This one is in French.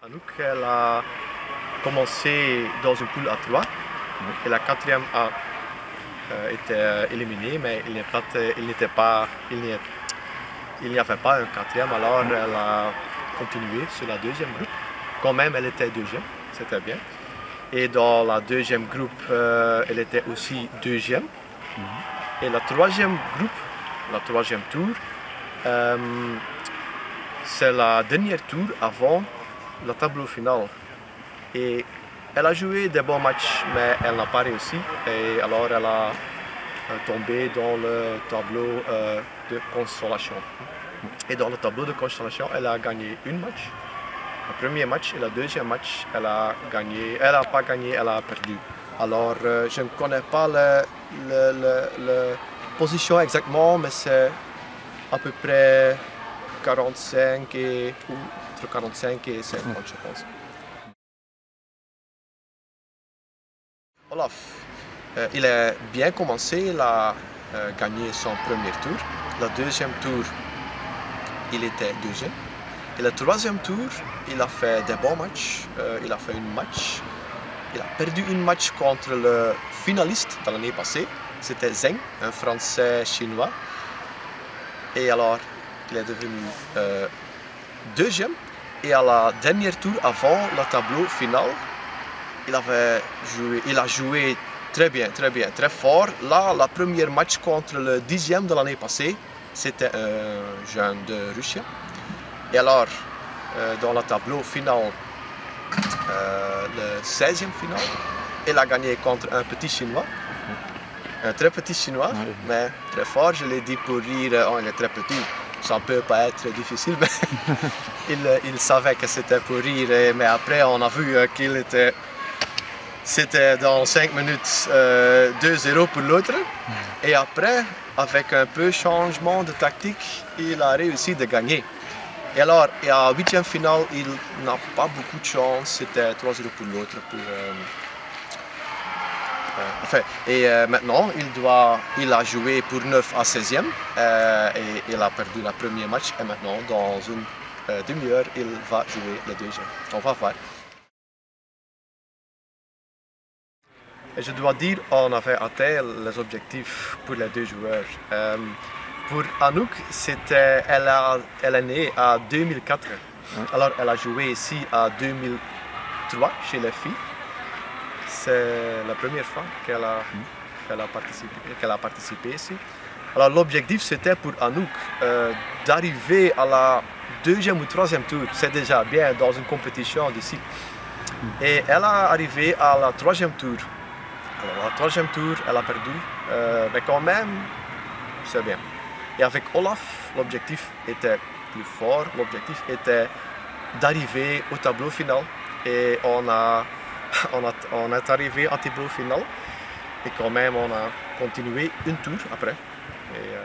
Anouk, elle a commencé dans une poule à 3 et la quatrième a été éliminée, mais il n'y avait pas un quatrième, alors elle a continué sur la deuxième groupe. Quand même, elle était deuxième, c'était bien. Et dans la deuxième groupe, elle était aussi deuxième. Et la troisième groupe, la troisième tour, c'est la dernière tour avant le tableau final. Et elle a joué des bons matchs, mais elle n'a pas réussi. Et alors elle a tombé dans le tableau de consolation. Et dans le tableau de consolation, elle a gagné un match. Le premier match et le deuxième match, elle a gagné. Elle n'a pas gagné, elle a perdu. Alors je ne connais pas la position exactement, mais c'est à peu près 45 et entre 45 et 50, je pense. Olaf, il a bien commencé, il a gagné son premier tour. Le deuxième tour, il était deuxième. Et le troisième tour, il a fait des bons matchs. Il a fait un match. Il a perdu un match contre le finaliste de l'année passée. C'était Zeng, un Français chinois. Et alors, il est devenu deuxième. Et à la dernière tour, avant le tableau final, il a joué très bien, très fort. Là, le premier match contre le 10e de l'année passée, c'était un jeune de Russie. Et alors, dans le tableau final, le 16e final, il a gagné contre un petit Chinois. Un très petit Chinois, mais très fort. Je l'ai dit pour rire, oh, il est très petit. Ça ne peut pas être difficile, mais il savait que c'était pour rire. Mais après, on a vu qu'il était... C'était dans 5 minutes 2-0 pour l'autre. Et après, avec un peu de changement de tactique, il a réussi de gagner. Et alors, à 8e finale, il n'a pas beaucoup de chance. C'était 3-0 pour l'autre. Maintenant, il a joué pour 9 à 16e et il a perdu le premier match. Et maintenant, dans une demi-heure, il va jouer le deuxième. On va voir. Et je dois dire, on avait atteint les objectifs pour les deux joueurs. Pour Anouk, elle est née en 2004. Alors, elle a joué ici en 2003 chez les filles. C'est la première fois qu'elle a participé ici. Alors, l'objectif, c'était pour Anouk d'arriver à la deuxième ou troisième tour. C'est déjà bien dans une compétition d'ici. Et elle est arrivée à la troisième tour. Alors, la troisième tour, elle a perdu, mais quand même, c'est bien. Et avec Olaf, l'objectif était plus fort. L'objectif était d'arriver au tableau final. Et on est arrivé au tableau final. Et quand même, on a continué une tour après. Et,